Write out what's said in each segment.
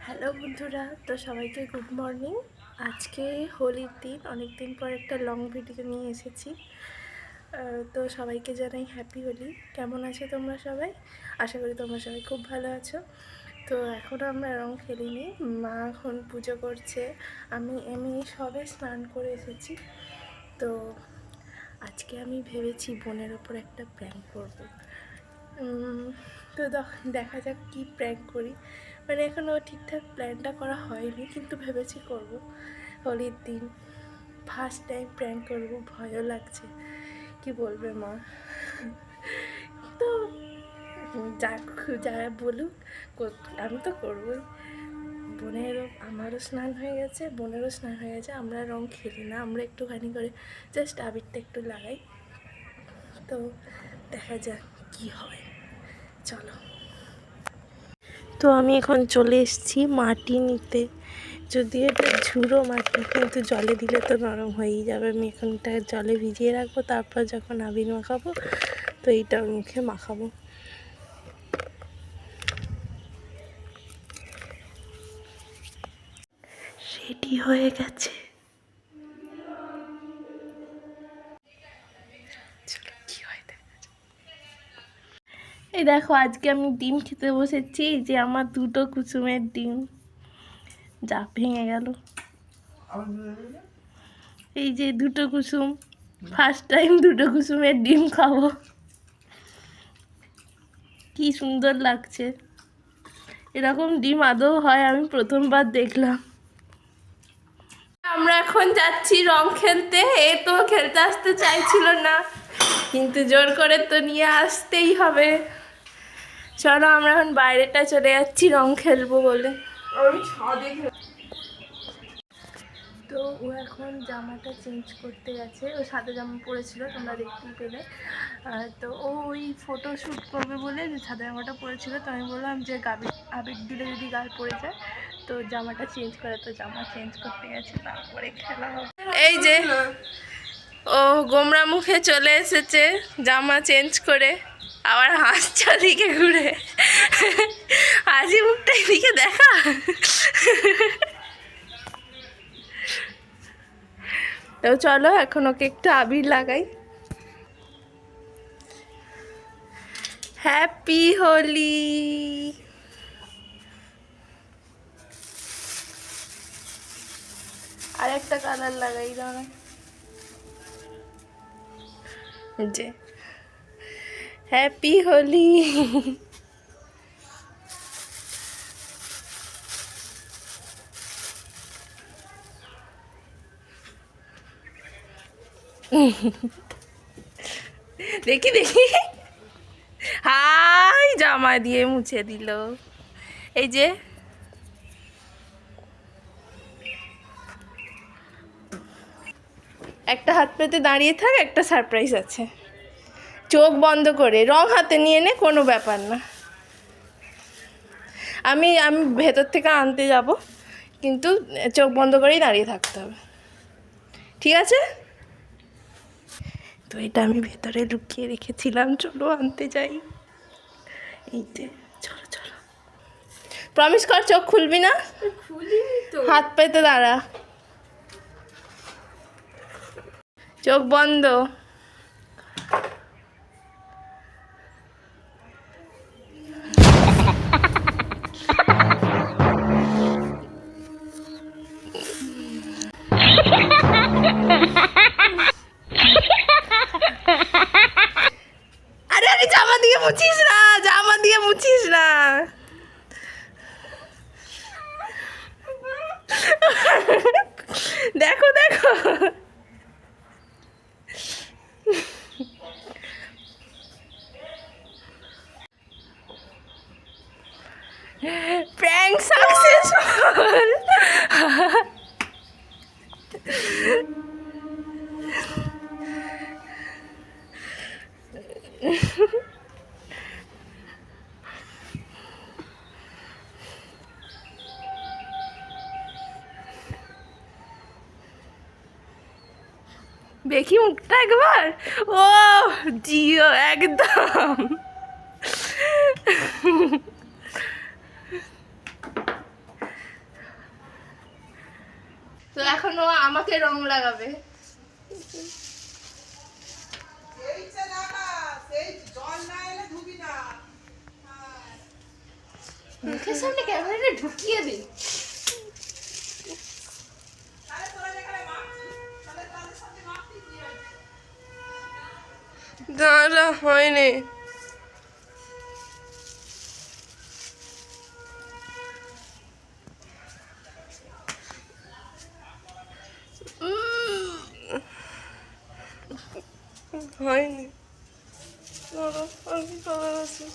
Hello বন্ধুরা, তো সবাইকে গুড মর্নিং। আজকে হোলির দিন, অনেক দিন পর একটা লং ভিডিও নিয়ে এসেছি। তো সবাইকে জানাই হ্যাপি হোলি। কেমন আছো তোমরা সবাই? আশা করি তোমরা সবাই খুব ভালো আছো। তো এখনও আমরা রং খেলিনি, মা এখন পুজো করছে। আমি সবে স্নান করে এসেছি। তো আজকে আমি ভেবেছি বোনের ওপর একটা প্র্যাঙ্ক করবো। তো দেখা যাক কী প্র্যাঙ্ক করি। মানে এখনও ঠিকঠাক প্ল্যানটা করা হয়নি, কিন্তু ভেবেছি করব। হোলির দিন ফার্স্ট টাইম প্র্যাঙ্ক করব, ভয়ও লাগছে। কি বলবে মা? তো যা বলুক, আমি তো করবই। আমারও স্নান হয়ে গেছে, বোনেরও স্নান হয়ে গেছে। আমরা রং খেলি না, আমরা একটুখানি করে জাস্ট আবিরটা একটু লাগাই। তো দেখা যাক কি হয়, চলো। তো আমি এখন চলে এসেছি মাটি নিতে। যদিও এটা ঝুড়ো মাটি, কিন্তু জলে দিলে তো নরম হয়েই যাবে। আমি এখন এটা জলে ভিজিয়ে রাখবো, তারপর যখন আবির মাখাবো তো এইটার মুখে মাখাবো। রেডি হয়ে গেছে। এই দেখো, আজকে আমি ডিম খেতে বসেছি। যে আমার দুটো কুসুমের ডিম যা ভেঙে গেল। এই যে দুটো কুসুম, ফার্স্ট টাইম দুটো কুসুমের ডিম খাবো। কি সুন্দর লাগছে। এরকম ডিম আদৌ হয়? আমি প্রথমবার দেখলাম। আমরা এখন যাচ্ছি রং খেলতে। এ তো খেলতে আসতে চাইছিল না, কিন্তু জোর করে তো নিয়ে আসতেই হবে। চলো, আমরা এখন বাইরেটা চলে যাচ্ছি রং খেলবো বলে। তো ও এখন জামাটা চেঞ্জ করতে গেছে। ও সাদা জামা পরেছিল, তোমরা দেখতেই পেলে। তো ও ওই ফটো শ্যুট করবে বলে যে সাদা জামাটা পরেছিল। তো আমি বললাম যে আবির দিলে যদি গাল পড়ে যায়, তো জামাটা চেঞ্জ করে। তো জামা চেঞ্জ করতে গেছে, তারপরে খেলা হবে। এই যে ও গোমরা মুখে চলে এসেছে জামা চেঞ্জ করে, আবার হাসছে দিকে ঘুরে। হাসি মুখটা এদিকে দেখা। তো চলো এখন ওকে একটু আবির লাগাই। হ্যাপি হোলি। আর একটা কালার লাগাই দাও। যে হ্যাপি হোলি। দেখি দেখি, হাই জামা দিয়ে মুছে দিল। এই যে একটা হাত পেতে দাঁড়িয়ে থাক, একটা সারপ্রাইজ আছে। চোখ বন্ধ করে রং হাতে নিয়ে নে, কোনো ব্যাপার না। আমি আমি ভেতর থেকে আনতে যাব, কিন্তু চোখ বন্ধ করেই দাঁড়িয়ে থাকতে হবে, ঠিক আছে? তো এটা আমি ভেতরে লুকিয়ে রেখেছিলাম, চলো আনতে যাই। এই যে চলো চলো, প্রমিস কর চোখ খুলবি না। হাত পেতে দাঁড়া, চোখ বন্ধ। আরে আরে, জামা দিয়ে মুছিস না, জামা দিয়ে মুছিস না। দেখো দেখো, প্র্যাঙ্ক সাকসেসফুল। দেখি মুখটা একবার। ও জিও, একদম। তো এখন ও আমাকে রং লাগাবে। মুখের সামনে ক্যামেরাটা ঢুকিয়ে দিই। দাঁড়া হয়নি। হয়নি। আর কি কালার আছে?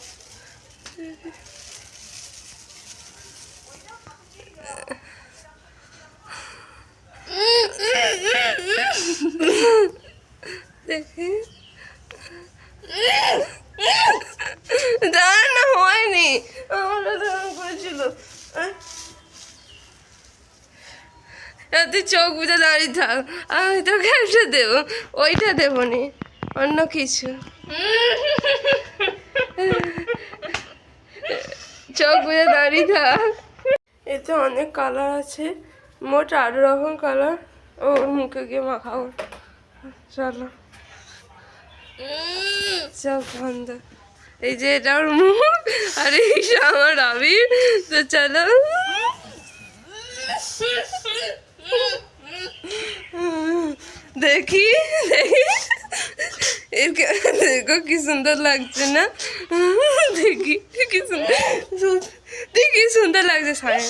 দেখি দাঁড়া না, হয়নি। আমরা ধারণ করেছিল। তুই চোখ বুঝে দাঁড়িয়ে থাক, আমি তোকে একটা দেবো। ওইটা দেবো নি, অন্য কিছু। চোখ বুঝে দাঁড়িয়ে থাক। এতে অনেক কালার আছে, মোট 8 রকম কালার। ওর মুখে গিয়ে মাখাও। চলো চোখ বন্ধ। এই যে এটা ওর মুখ, আর এইটা আমার আবির। তো চলো দেখি দেখি, দেখো কি সুন্দর লাগছে না? দেখি কি সুন্দর, দেখি সুন্দর লাগছে সায়।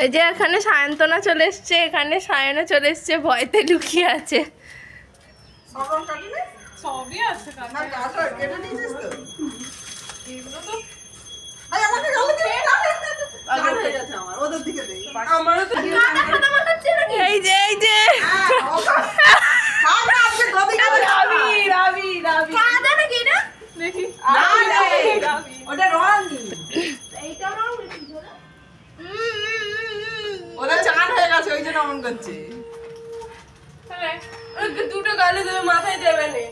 এই যে এখানে সায়ন্তনা চলে এসছে, এখানে সায়না চলে এসছে, ভয়তে লুকিয়ে আছে। সবই আছে এই যে এই যে ওরা চান হয়ে গেছে, ওই জন্য অমন করছে। দুটো গালে দেবে, মাথায় দেবে না।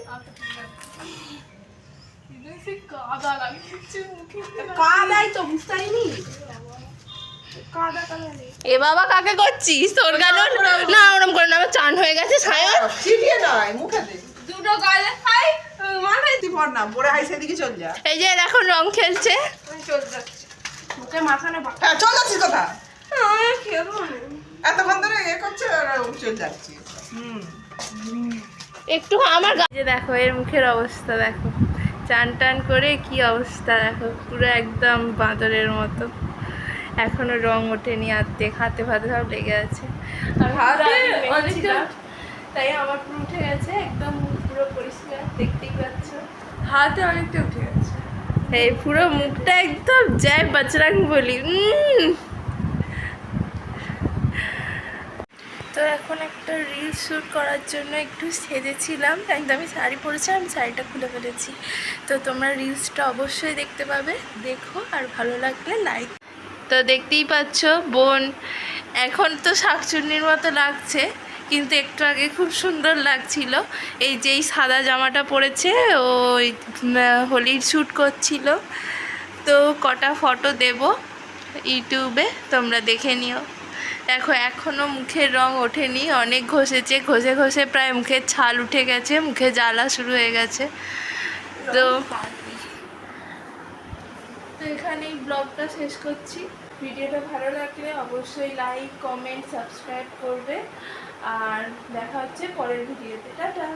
এ বাবা কাকে করছিস? তোর গেল না, ওরম করে না, আমার চান হয়ে গেছে। সায়ন ছিটিয়ে নয়, মুখে দে। দুটো গালে খাই, মাথায় তুই পর না, পরে হাই সেদিকে চল যা। এই যে এখন রং খেলছে। চলে যাচ্ছি। মুখে মাথা না হ্যাঁ, চল যাচ্ছি কোথা? খেলবো না। এতক্ষণ ধরে এ করছে আর চল যাচ্ছি। একটু আমার যে দেখো এর মুখের অবস্থা দেখো, চান টান করে কি অবস্থা দেখো, পুরো একদম বাঁদরের মতো। এখনো রং ওঠেনি, আর্ধেক হাতে ফাতে সব লেগে আছে। তাই আমার পুরো উঠে গেছে, একদম পুরো পরিষ্কার, দেখতেই পাচ্ছ। হাতে অনেকটা উঠে গেছে। এই পুরো মুখটা একদম জয় বজরং বলি। তো এখন একটা রিল শ্যুট করার জন্য একটু সেজেছিলাম, কিন্তু আমি শাড়ি পরেছিলাম, আমি শাড়িটা খুলে ফেলেছি। তো তোমরা রিলসটা অবশ্যই দেখতে পাবে, দেখো, আর ভালো লাগলে লাইক। তো দেখতেই পাচ্ছ বোন এখন তো শাকচুন্নির মতো লাগছে, কিন্তু একটু আগে খুব সুন্দর লাগছিল। এই যে এই সাদা জামাটা পরেছে, ওই হোলির শ্যুট করছিল। তো কটা ফটো দেব ইউটিউবে, তোমরা দেখে নিও। দেখো এখনও মুখের রং ওঠেনি, অনেক ঘষেছে, ঘষে ঘষে প্রায় মুখের ছাল উঠে গেছে, মুখে জ্বালা শুরু হয়ে গেছে। তো এখানেই ব্লগটা শেষ করছি। ভিডিওটা ভালো লাগলে অবশ্যই লাইক, কমেন্ট, সাবস্ক্রাইব করবে। আর দেখা হচ্ছে পরের ভিডিওতে। টাটা।